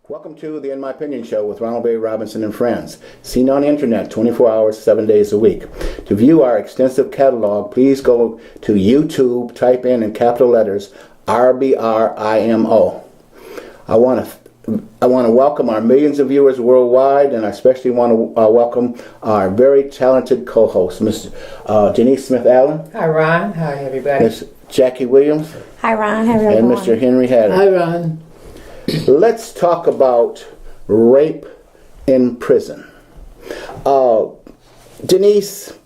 Welcome to the In My Opinion Show with Ronald Bay Robinson and friends. Seen on the internet 24 hours, 7 days a week. To view our extensive catalog, please go to YouTube, type in capital letters, RBRIMO. I want to welcome our millions of viewers worldwide, and I especially want to welcome our very talented co-host, Ms. Denise Smith-Allen. Hi, Ron. Hi, everybody. Ms. Jackie Williams. Hi, Ron. How are you? And Mr. Henry Hatter. Hi, Ron. Let's talk about rape in prison. Denise,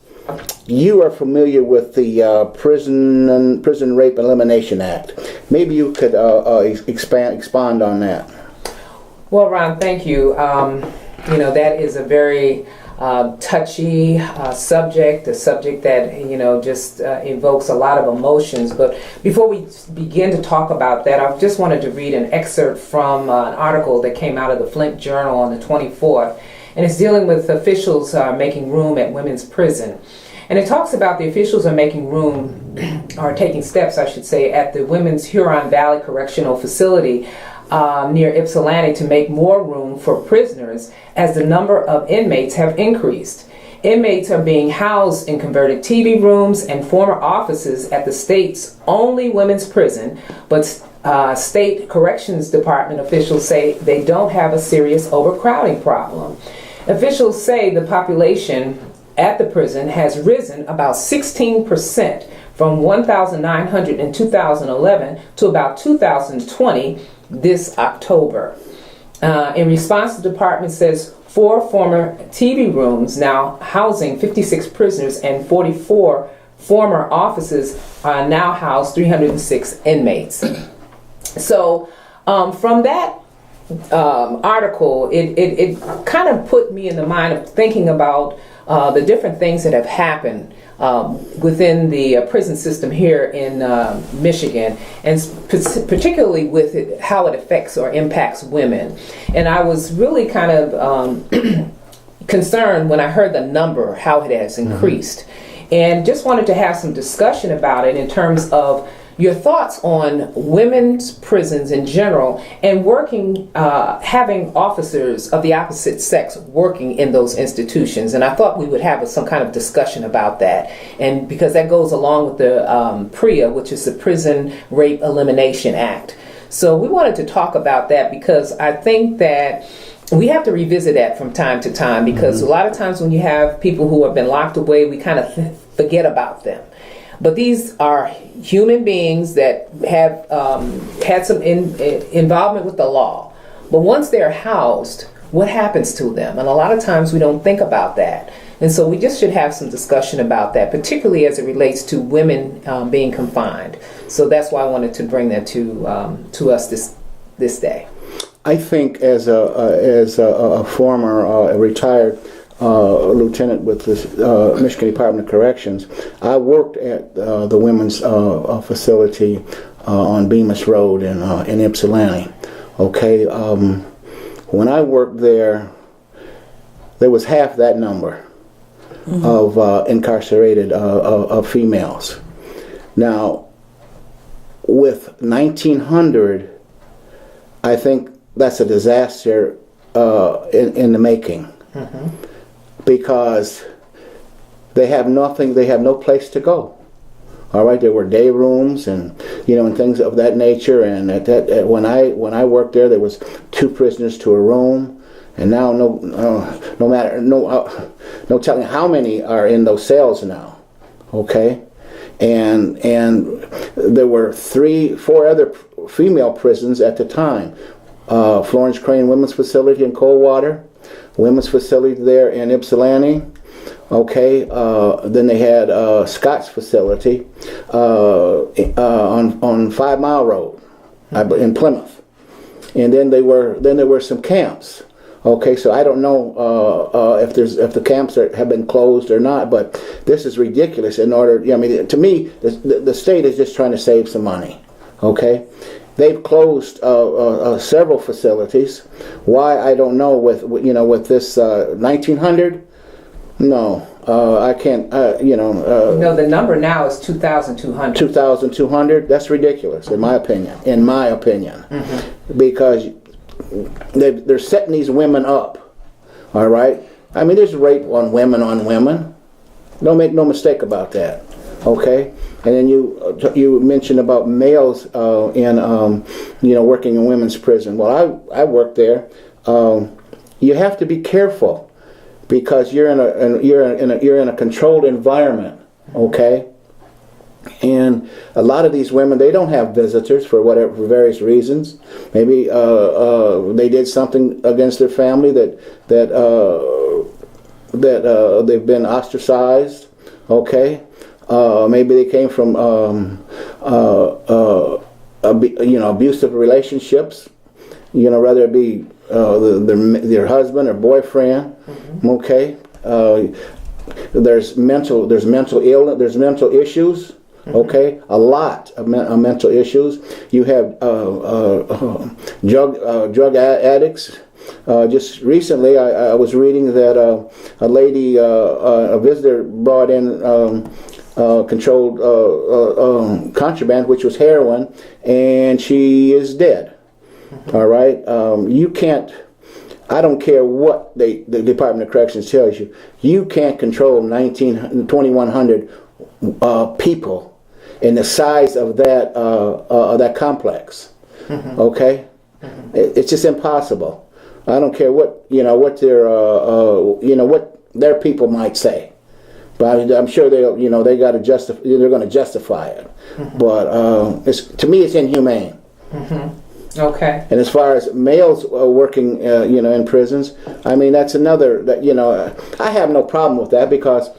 you are familiar with the Prison Rape Elimination Act. Maybe you could expand on that. Well, Ron, thank you. That is a very touchy subject, a subject that, just evokes a lot of emotions. But before we begin to talk about that, I just wanted to read an excerpt from an article that came out of the Flint Journal on the 24th. And it's dealing with officials making room at women's prison. And it talks about the officials are making room, or taking steps, I should say, at the Women's Huron Valley Correctional Facility near Ypsilanti to make more room for prisoners as the number of inmates have increased. Inmates are being housed in converted TV rooms and former offices at the state's only women's prison, but state corrections department officials say they don't have a serious overcrowding problem. Officials say the population at the prison has risen about 16% from 1,900 in 2011 to about 2,020 this October. In response, the department says 4 former TV rooms now housing 56 prisoners and 44 former offices now house 306 inmates. So from that article, it kind of put me in the mind of thinking about the different things that have happened within the prison system here in Michigan, and particularly with how it affects or impacts women. And I was really kind of concerned when I heard the number, how it has increased. And just wanted to have some discussion about it in terms of your thoughts on women's prisons in general, and working, having officers of the opposite sex working in those institutions. And I thought we would have some kind of discussion about that, and because that goes along with the P.R.E.A, which is the Prison Rape Elimination Act. So we wanted to talk about that because I think that we have to revisit that from time to time, because a lot of times when you have people who have been locked away, we kind of forget about them. But these are human beings that have had some involvement with the law. But once they're housed, what happens to them? And a lot of times we don't think about that. And so we just should have some discussion about that, particularly as it relates to women being confined. So that's why I wanted to bring that to us this day. I think as a former retired lieutenant with the Michigan Department of Corrections, I worked at the women's facility on Bemis Road in Ypsilanti. Okay, when I worked there was half that number of incarcerated of females. Now, with 1,900, I think that's a disaster in the making. Because they have nothing, they have no place to go. All right, there were day rooms and and things of that nature. And when I worked there was 2 prisoners to a room, and now no telling how many are in those cells now. Okay, and there were 4 other female prisons at the time. Florence Crane Women's Facility in Coldwater, women's facility there in Ypsilanti. Okay, then they had Scott's facility on 5 Mile Road in Plymouth, and then there were some camps. Okay, so I don't know if the camps have been closed or not, but this is ridiculous. To me, the state is just trying to save some money. Okay. They've closed several facilities. Why, I don't know. With this 1,900, no, I can't. No, the number now is 2,200. 2,200. That's ridiculous, in my opinion. Because they're setting these women up. All right. I mean, there's rape on women on women. Don't make no mistake about that. Okay. And then you mentioned about males in working in women's prison. Well, I worked there. You have to be careful because you're in a controlled environment. Okay. And a lot of these women, they don't have visitors for various reasons. Maybe they did something against their family that they've been ostracized. Okay, maybe they came from abusive relationships. Whether it be their husband or boyfriend. Mm-hmm. Okay, there's mental illness. There's mental issues. Okay, a lot of mental issues. You have drug addicts. Just recently, I was reading that a lady, a visitor, brought in controlled contraband, which was heroin, and she is dead. All right, you can't. I don't care what the Department of Corrections tells you. You can't control 2,100 people in the size of that complex. Mm-hmm. Okay, mm-hmm. It's just impossible. I don't care what their people might say, but I'm sure they're going to justify it. Mm-hmm. But to me, it's inhumane. Mm-hmm. Okay. And as far as males working, in prisons, I mean that's another I have no problem with that because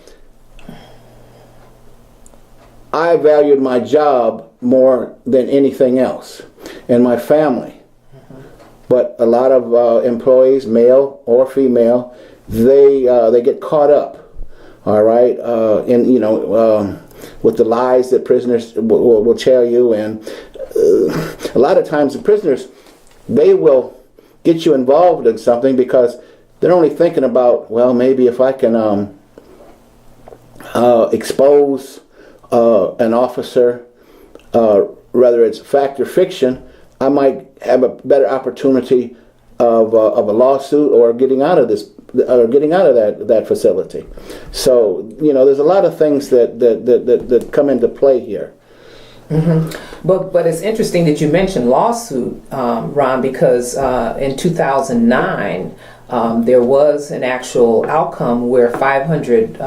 I valued my job more than anything else, and my family. Mm-hmm. But a lot of employees, male or female, they get caught up, all right, with the lies that prisoners will tell you, and a lot of times the prisoners, they will get you involved in something because they're only thinking about, well, maybe if I can expose an officer, whether it's fact or fiction, I might have a better opportunity of a lawsuit or getting out of that facility. So there's a lot of things that come into play here. Mm-hmm. But it's interesting that you mentioned lawsuit, Ron, because in 2009 there was an actual outcome where 500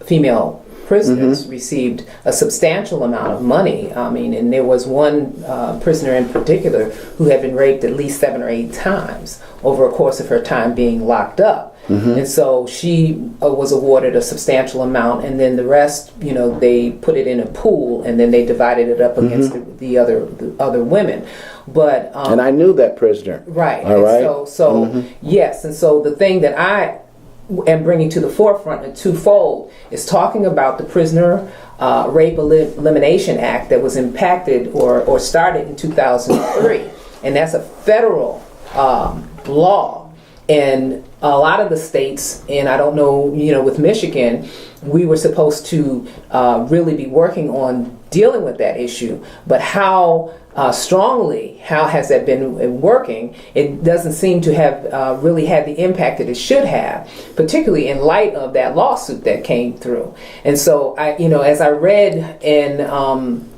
female prisoners mm-hmm. received a substantial amount of money. I mean, and there was one prisoner in particular who had been raped at least 7 or 8 times over a course of her time being locked up. Mm-hmm. And so she was awarded a substantial amount, and then the rest, they put it in a pool, and then they divided it up against mm-hmm. the other women. But and I knew that prisoner. Right. All right. So mm-hmm. yes, and so the thing that I am bringing to the forefront in twofold is talking about the Prisoner Rape Elimination Act that was impacted or started in 2003, and that's a federal law. And a lot of the states, and I don't know, with Michigan, we were supposed to really be working on dealing with that issue. But how has that been working? It doesn't seem to have really had the impact that it should have, particularly in light of that lawsuit that came through. And so, as I read and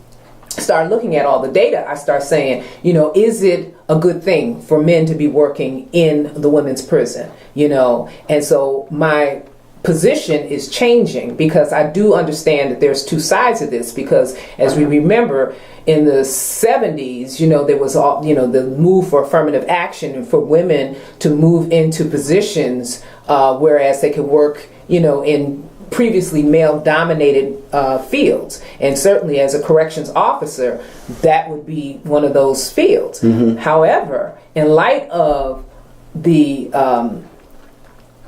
start looking at all the data, I start saying, is it a good thing for men to be working in the women's prison? And so my position is changing because I do understand that there's two sides of this, because as we remember in the 70s, there was all, the move for affirmative action and for women to move into positions whereas they could work, in previously male-dominated fields. And certainly as a corrections officer, that would be one of those fields. Mm-hmm. However, in light of the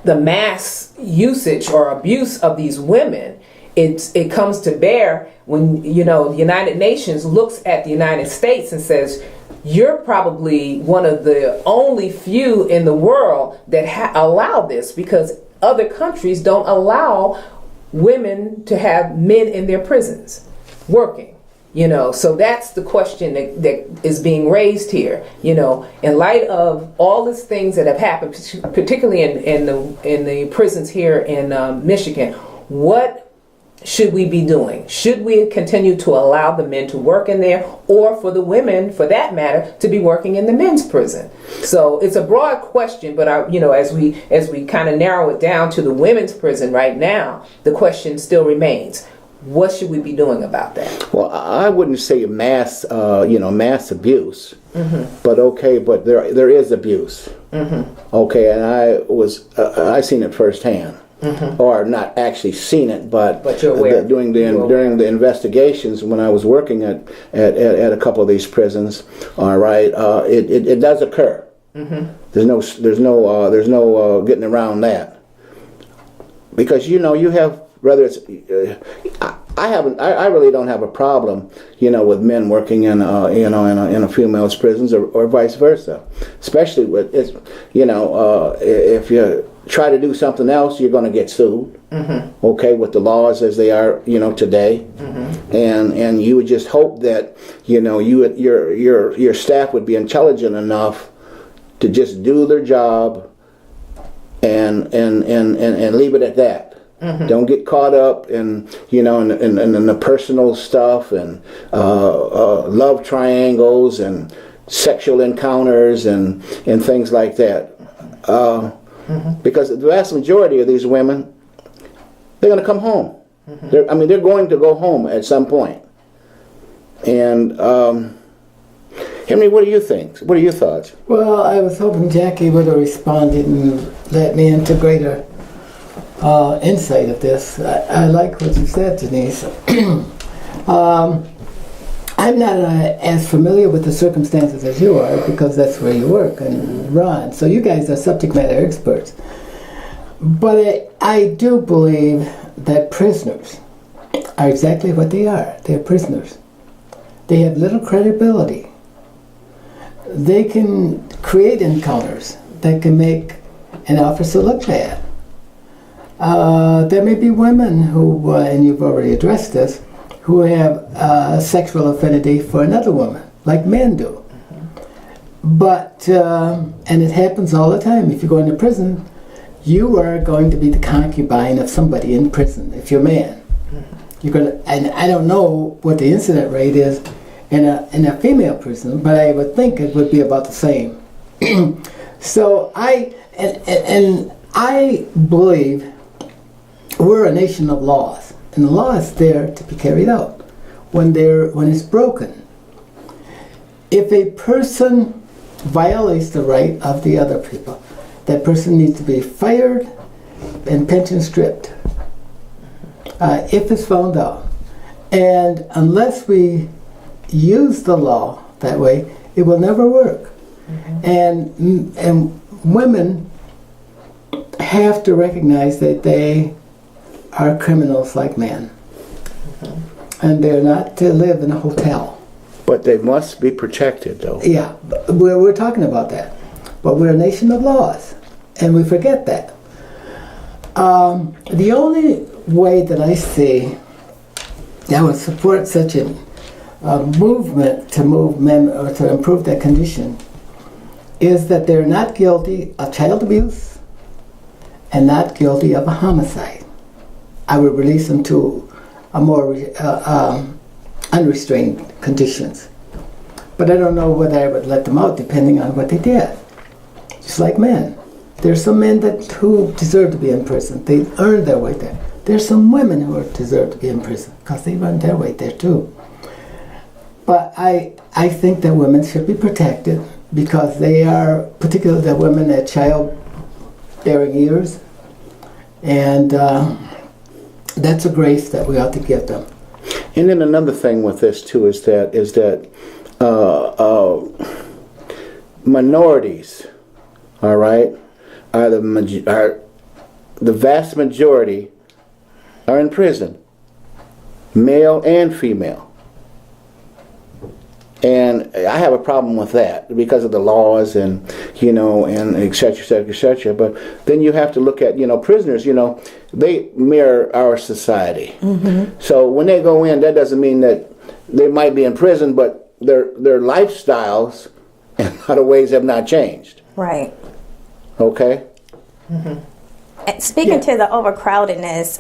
mass usage or abuse of these women, it comes to bear when, the United Nations looks at the United States and says, you're probably one of the only few in the world that allow this, because other countries don't allow women to have men in their prisons working. So that's the question that is being raised here. In light of all these things that have happened, particularly in the prisons here in Michigan, what should we be doing? Should we continue to allow the men to work in there, or for the women, for that matter, to be working in the men's prison? So it's a broad question, but as we kind of narrow it down to the women's prison right now, the question still remains: what should we be doing about that? Well, I wouldn't say mass abuse, but there is abuse. Okay, and I seen it firsthand. Or not actually seen it, but you're aware. During the investigations when I was working at a couple of these prisons, all right, it does occur. There's no getting around that, because you have, whether it's I really don't have a problem with men working in a female's prisons or vice versa, especially with if you try to do something else, you're going to get sued. Okay, with the laws as they are, today, and you would just hope that your staff would be intelligent enough to just do their job and leave it at that. Don't get caught up in the personal stuff and love triangles and sexual encounters and things like that. Because the vast majority of these women, they're going to come home. They're going to go home at some point. And Henry, what do you think? What are your thoughts? Well, I was hoping Jackie would have responded and let me into greater insight of this. I like what you said, Denise. I'm not as familiar with the circumstances as you are, because that's where you work and run. So you guys are subject matter experts. But I do believe that prisoners are exactly what they are. They're prisoners. They have little credibility. They can create encounters that can make an officer look bad. There may be women who, and you've already addressed this, who have sexual affinity for another woman, like men do. But, and it happens all the time. If you go into prison, you are going to be the concubine of somebody in prison, if you're a man. You're gonna, and I don't know what the incident rate is in a female prison, but I would think it would be about the same. So I believe we're a nation of laws, and the law is there to be carried out when it's broken. If a person violates the right of the other people, that person needs to be fired and pension stripped if it's found out. And unless we use the law that way, it will never work. And women have to recognize that they are criminals like men, and they're not to live in a hotel. But they must be protected, though. Yeah, we're talking about that. But we're a nation of laws, and we forget that. The only way that I see that would support such a movement to move men or to improve their condition is that they're not guilty of child abuse and not guilty of a homicide. I would release them to a more unrestrained conditions. But I don't know whether I would let them out depending on what they did. Just like men. There's some men who deserve to be in prison. They earned their way there. There's some women who deserve to be in prison because they earned their way there too. But I think that women should be protected because they are, particularly the women at childbearing years, and that's a grace that we ought to give them. And then another thing with this too is that minorities, all right, are the vast majority are in prison, male and female. And I have a problem with that because of the laws and and et cetera, et cetera. But then you have to look at prisoners. They mirror our society. So when they go in, that doesn't mean that they might be in prison, but their lifestyles in a lot of ways have not changed. Right. Okay? And speaking to the overcrowdedness,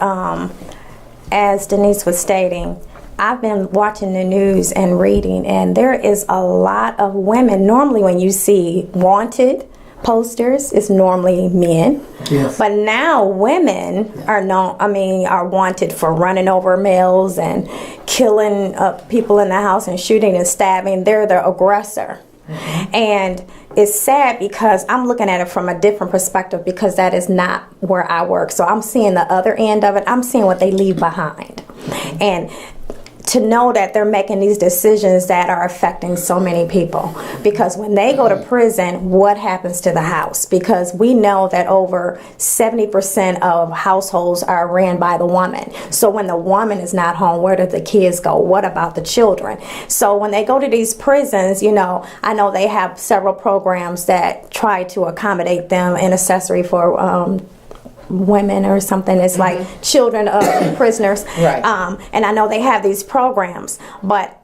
as Denise was stating, I've been watching the news and reading, and there is a lot of women. Normally when you see wanted posters, it's normally men. Yes. But now women are are wanted for running over males and killing people in the house and shooting and stabbing. They're the aggressor. And it's sad because I'm looking at it from a different perspective, because that is not where I work. So I'm seeing the other end of it. I'm seeing what they leave behind. And to know that they're making these decisions that are affecting so many people. Because when they go to prison, what happens to the house? Because we know that over 70% of households are ran by the woman. So when the woman is not home, where do the kids go? What about the children? So when they go to these prisons, I know they have several programs that try to accommodate them in accessory for women or something. It's like children of prisoners. Right. And I know they have these programs, but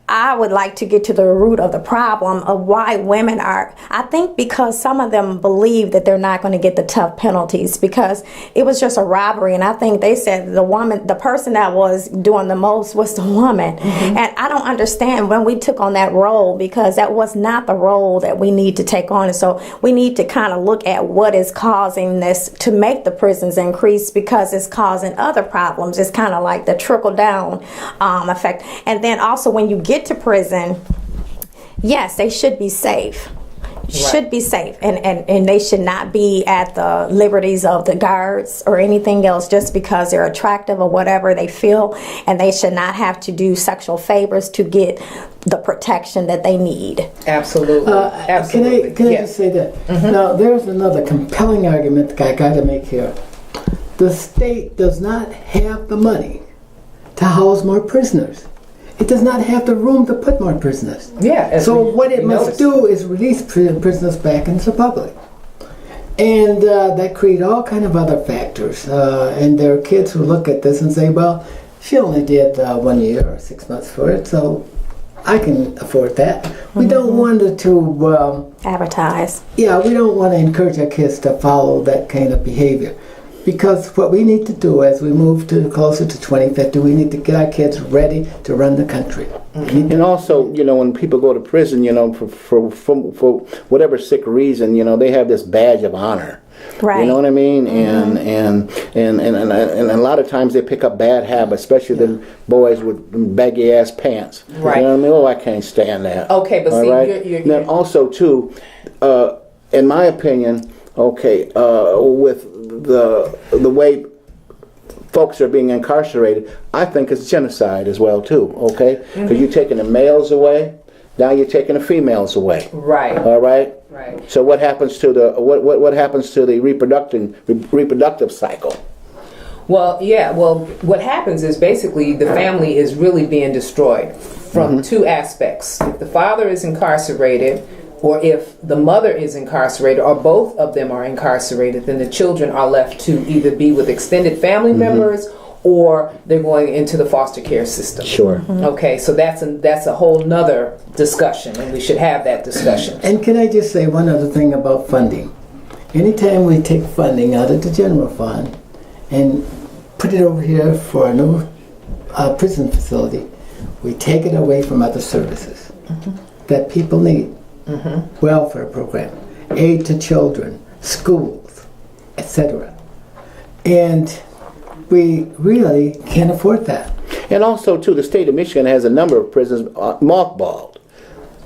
I would like to get to the root of the problem of why women are. I think because some of them believe that they're not going to get the tough penalties because it was just a robbery. And I think they said the person that was doing the most was the woman. And I don't understand when we took on that role, because that was not the role that we need to take on. And so we need to kind of look at what is causing this to make the prisons increase, because it's causing other problems. It's kind of like the trickle down effect. And then also when you get to prison, yes, they should be safe. Should be safe, and they should not be at the liberties of the guards or anything else just because they're attractive or whatever they feel, and they should not have to do sexual favors to get the protection that they need. Absolutely. Absolutely. Can I Yes. just say that? Now, there's another compelling argument that I got to make here. The state does not have the money to house more prisoners. It does not have the room to put more prisoners. Yeah. So what it must do is release prisoners back into the public. And that create all kind of other factors. And there are kids who look at this and say, well, she only did 1 year or 6 months for it, so I can afford that. We don't want to Advertise. Yeah, we don't want to encourage our kids to follow that kind of behavior. Because what we need to do as we move closer to 2050, we need to get our kids ready to run the country. And also, when people go to prison, for whatever sick reason, they have this badge of honor. Right. You know what I mean? And a lot of times they pick up bad habits, especially the boys with baggy ass pants. Right. You know what I mean? Oh, I can't stand that. Okay, but all see, right? you're Then also too, in my opinion, with the way folks are being incarcerated, I think it's genocide as well too. Okay, because you're taking the males away, now you're taking the females away. right. All right. Right. So what happens to the what happens to the reproductive cycle? Well, yeah. Well, what happens is basically the family is really being destroyed from two aspects. If the father is incarcerated, or if the mother is incarcerated, or both of them are incarcerated, then the children are left to either be with extended family members, or they're going into the foster care system. Sure. Okay, so that's a whole nother discussion, and we should have that discussion. And can I just say one other thing about funding? Anytime we take funding out of the general fund and put it over here for a new prison facility, we take it away from other services that people need. Welfare program, aid to children, schools, etc. And we really can't afford that. And also too, the state of Michigan has a number of prisons mothballed.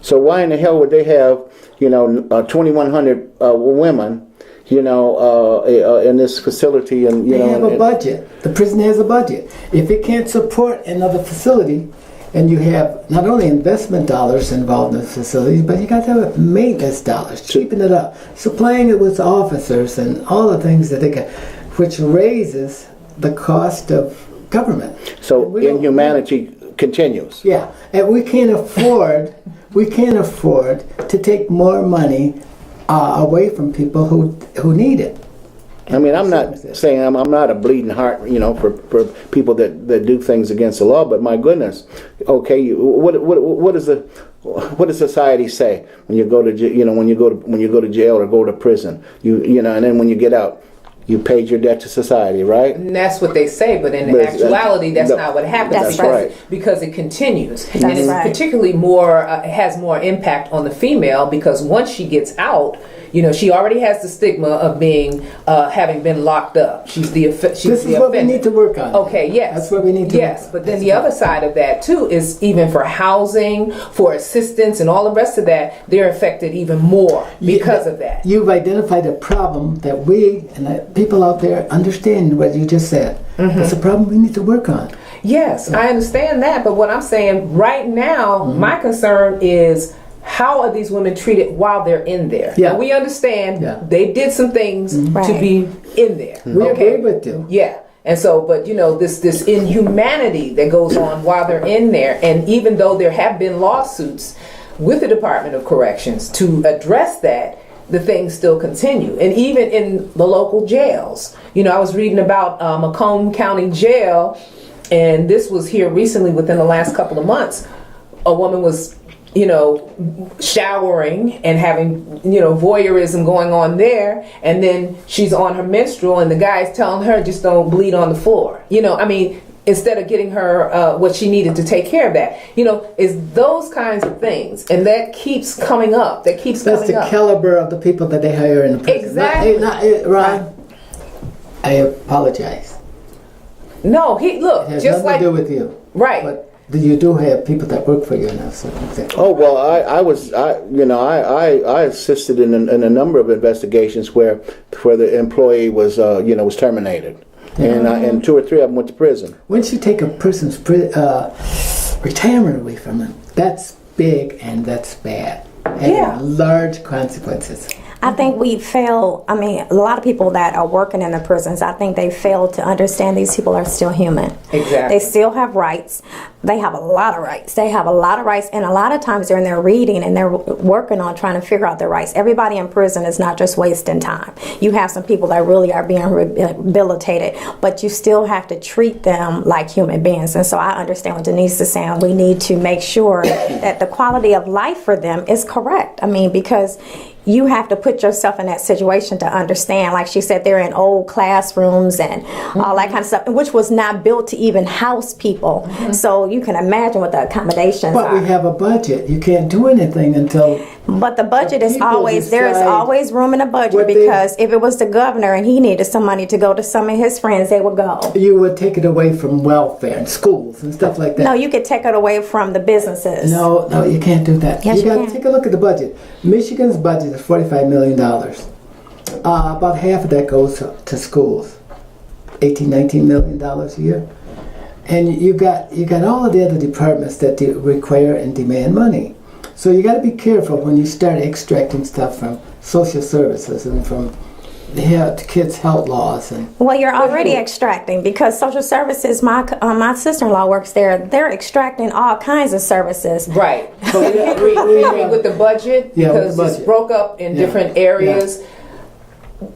So why in the hell would they have 2,100 women in this facility? And they have a budget. The prison has a budget. If it can't support another facility, and you have not only investment dollars involved in the facilities, but you got to have maintenance dollars, keeping it up, supplying it with officers and all the things that they can, which raises the cost of government. So inhumanity continues. Yeah, and we can't afford to take more money away from people who need it. I mean, I'm not saying I'm not a bleeding heart, for people that do things against the law. But my goodness, okay, what does society say when you go to when you go to jail or go to prison? And then when you get out, you paid your debt to society, right? And that's what they say, but in actuality, that's not what happens. Because it continues, and it's particularly has more impact on the female, because once she gets out, she already has the stigma of being having been locked up. She's the This is what we need to work on. Okay, yes, that's what we need to. Yes, but then the other side of that too is even for housing, for assistance, and all the rest of that, they're affected even more because of that. You've identified a problem that we and that people out there understand what you just said. That's a problem we need to work on. Yes, I understand that, but what I'm saying right now, my concern is, how are these women treated while they're in there? Yeah. Now, we understand they did some things to be in there. We agree with you. Yeah. And so, but this inhumanity that goes on while they're in there, and even though there have been lawsuits with the Department of Corrections to address that, the things still continue. And even in the local jails. I was reading about Macomb County Jail, and this was here recently within the last couple of months. A woman was showering and having, voyeurism going on there. And then she's on her menstrual and the guy's telling her, just don't bleed on the floor. Instead of getting her what she needed to take care of that. Is those kinds of things. And that keeps coming up. That's the caliber of the people that they hire in the prison. Exactly. Ron, I apologize. No, look, it has just nothing to do with you. Right. But you do have people that work for you now. So oh well, I assisted in a number of investigations where the employee was was terminated, and 2 or 3 of them went to prison. Once you take a person's retirement away from them, that's big and that's bad, and large consequences. I think we fail. I mean, a lot of people that are working in the prisons, I think they fail to understand these people are still human. Exactly. They still have rights. They have a lot of rights. And a lot of times they're in there reading and they're working on trying to figure out their rights. Everybody in prison is not just wasting time. You have some people that really are being rehabilitated, but you still have to treat them like human beings. And so I understand what Denise is saying. We need to make sure that the quality of life for them is correct. I mean, because you have to put yourself in that situation to understand. Like she said, they're in old classrooms and all that kind of stuff, which was not built to even house people. So you can imagine what the accommodations are. But we have a budget. You can't do anything until... But the budget is always, there is always room in the budget, because if it was the governor and he needed some money to go to some of his friends, they would go. You would take it away from welfare and schools and stuff like that. No, you could take it away from the businesses. No, you can't do that. Yes, you got can. to take a look at the budget. Michigan's budget is $45 million. About half of that goes to schools, $19 million a year. And you got all of the other departments that require and demand money. So you got to be careful when you start extracting stuff from social services and from the kids' health laws. Well, you're already extracting, because social services, my sister-in-law works there, they're extracting all kinds of services. Right. But we agree with the budget, because it's broke up in different areas. Yeah.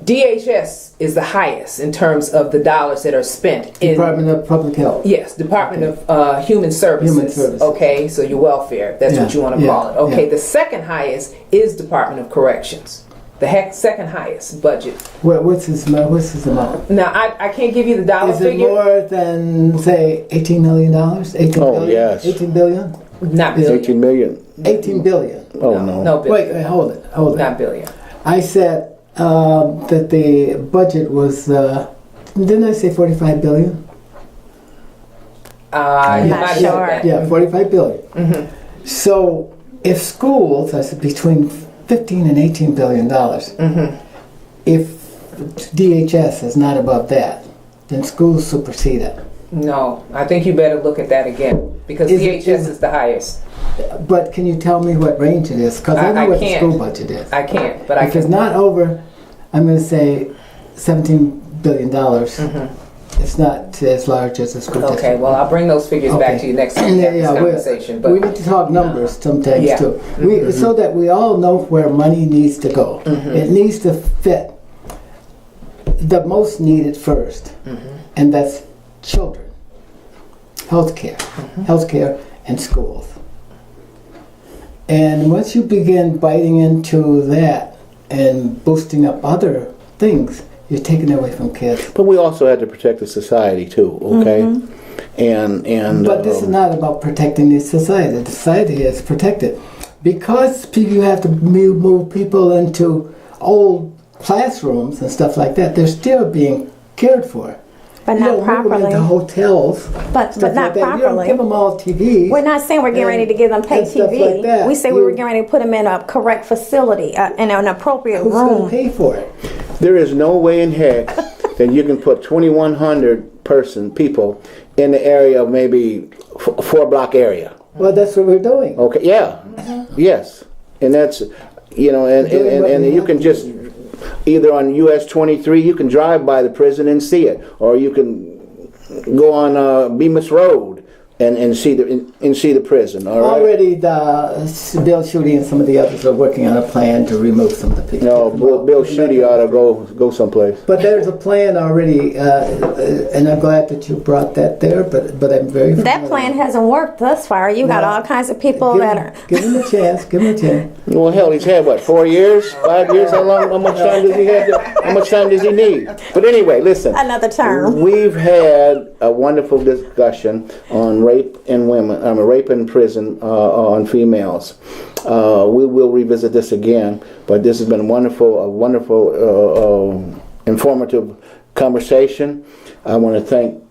DHS is the highest in terms of the dollars that are spent. Department of Public Health. Yes, Department of Human Services. Okay, so your welfare, that's what you want to call it. Okay, the second highest is Department of Corrections. The second highest budget. What's his amount? Now, I can't give you the dollar figure. Is it more than, say, $18 million? Yes. 18 billion? Not billion. 18 million. 18 billion. Oh, no. No billion. Wait, hold it. Not billion. I said that the budget was, didn't I say 45 billion? I'm not sure. Yeah, 45 billion. Mm-hmm. So if schools are between 15 and 18 billion dollars, if DHS is not above that, then schools supersede it. No, I think you better look at that again, because DHS is the highest. But can you tell me what range it is? Because I know what the school budget is. I can't, but if it's not over, I'm going to say $17 billion. It's not as large as the school district. Okay, well, I'll bring those figures back to you next time we have this conversation. We need to talk numbers sometimes too, so that we all know where money needs to go. It needs to fit the most needed first, and that's children, healthcare, and schools. And once you begin biting into that and boosting up other things, you're taking away from kids. But we also had to protect the society too, okay? And But this is not about protecting the society. The society is protected. Because you have to move people into old classrooms and stuff like that, they're still being cared for. But You not don't move them properly. into hotels. But stuff not like that. You don't properly. give them all TVs. We're not saying we're getting ready to give them pay and stuff TV. like that. We say we were getting ready to put them in a correct facility, in an appropriate Who's going to room. pay for it? there is no way in heck that you can put 2,100 people in the area of maybe 4-block area. Well, that's what we're doing. Okay, yeah, yes, and that's, you know, and you can just, either on US 23, you can drive by the prison and see it, or you can go on Bemis Road and see the prison. All right. Already, Bill Schuette and some of the others are working on a plan to remove some of the people. No, Bill Schuette ought to go someplace. But there's a plan already, and I'm glad that you brought that there. But I'm very That plan hasn't worked thus far. You got No. all kinds of people that are. Give him a chance. Give him a chance. Well, hell, he's had what, 4 years, 5 years? How long? How much time does he have? How much time does he need? But anyway, listen. Another term. We've had a wonderful discussion on rape in women. Rape in prison on females. We will revisit this again. But this has been a wonderful, informative conversation. I want to thank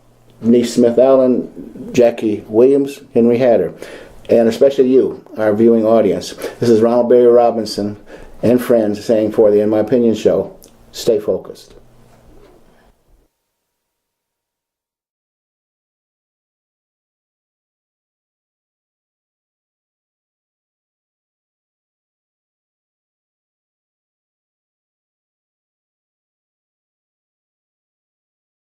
Denise Smith-Allen, Jackie Williams, Henry Hatter, and especially you, our viewing audience. This is Ronald Barry Robinson and friends saying for the In My Opinion show, stay focused.